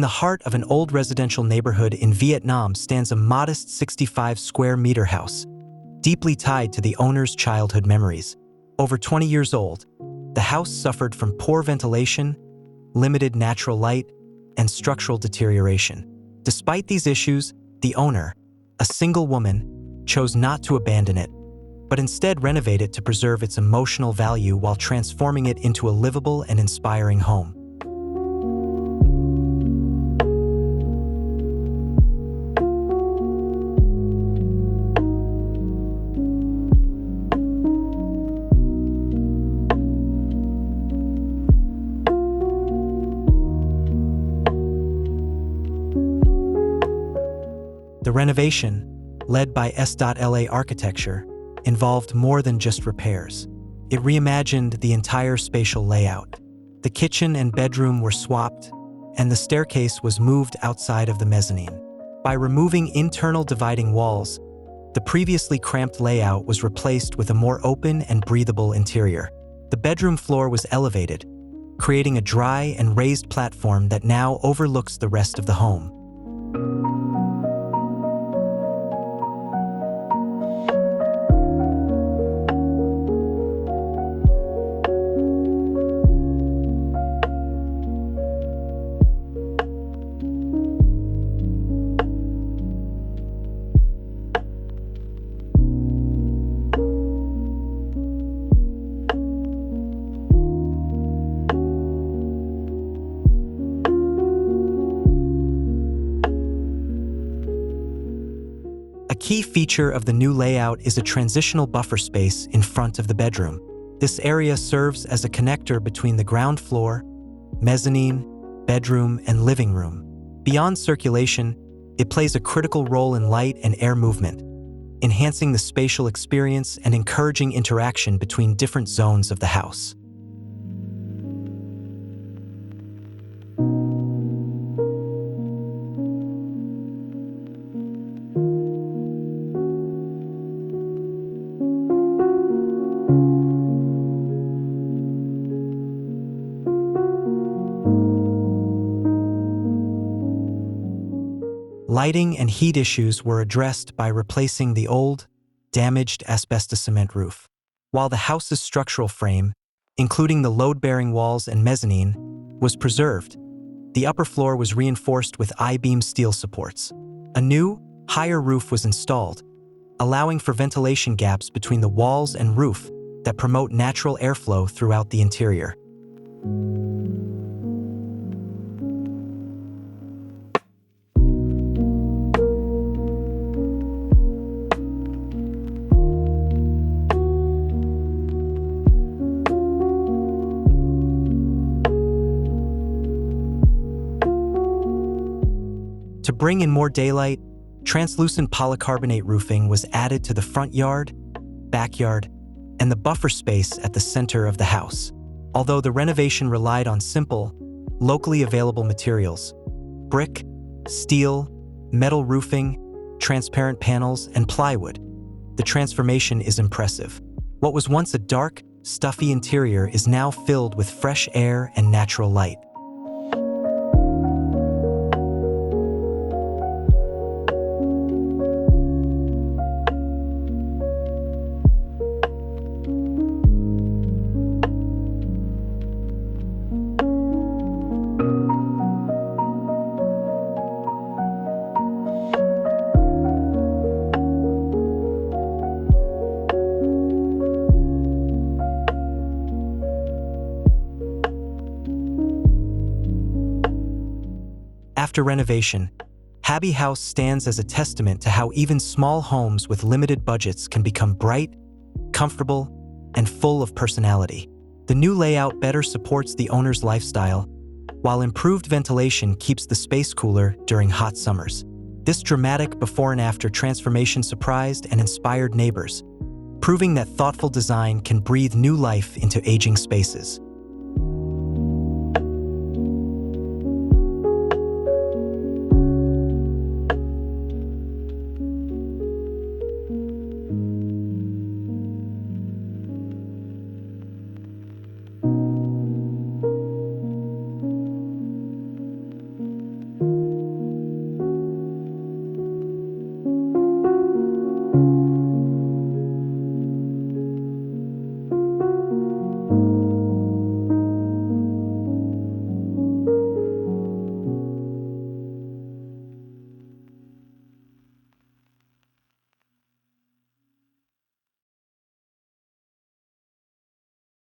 In the heart of an old residential neighborhood in Vietnam stands a modest 65-square-meter house, deeply tied to the owner's childhood memories. Over 20 years old, the house suffered from poor ventilation, limited natural light, and structural deterioration. Despite these issues, the owner, a single woman, chose not to abandon it, but instead renovate it to preserve its emotional value while transforming it into a livable and inspiring home. The renovation, led by S.LA Architecture, involved more than just repairs. It reimagined the entire spatial layout. The kitchen and bedroom were swapped, and the staircase was moved outside of the mezzanine. By removing internal dividing walls, the previously cramped layout was replaced with a more open and breathable interior. The bedroom floor was elevated, creating a dry and raised platform that now overlooks the rest of the home. A key feature of the new layout is a transitional buffer space in front of the bedroom. This area serves as a connector between the ground floor, mezzanine, bedroom, and living room. Beyond circulation, it plays a critical role in light and air movement, enhancing the spatial experience and encouraging interaction between different zones of the house. Lighting and heat issues were addressed by replacing the old, damaged asbestos cement roof. While the house's structural frame, including the load-bearing walls and mezzanine, was preserved, the upper floor was reinforced with I-beam steel supports. A new, higher roof was installed, allowing for ventilation gaps between the walls and roof that promote natural airflow throughout the interior. To bring in more daylight, translucent polycarbonate roofing was added to the front yard, backyard, and the buffer space at the center of the house. Although the renovation relied on simple, locally available materials, brick, steel, metal roofing, transparent panels, and plywood, the transformation is impressive. What was once a dark, stuffy interior is now filled with fresh air and natural light. After renovation, Habi House stands as a testament to how even small homes with limited budgets can become bright, comfortable, and full of personality. The new layout better supports the owner's lifestyle, while improved ventilation keeps the space cooler during hot summers. This dramatic before and after transformation surprised and inspired neighbors, proving that thoughtful design can breathe new life into aging spaces.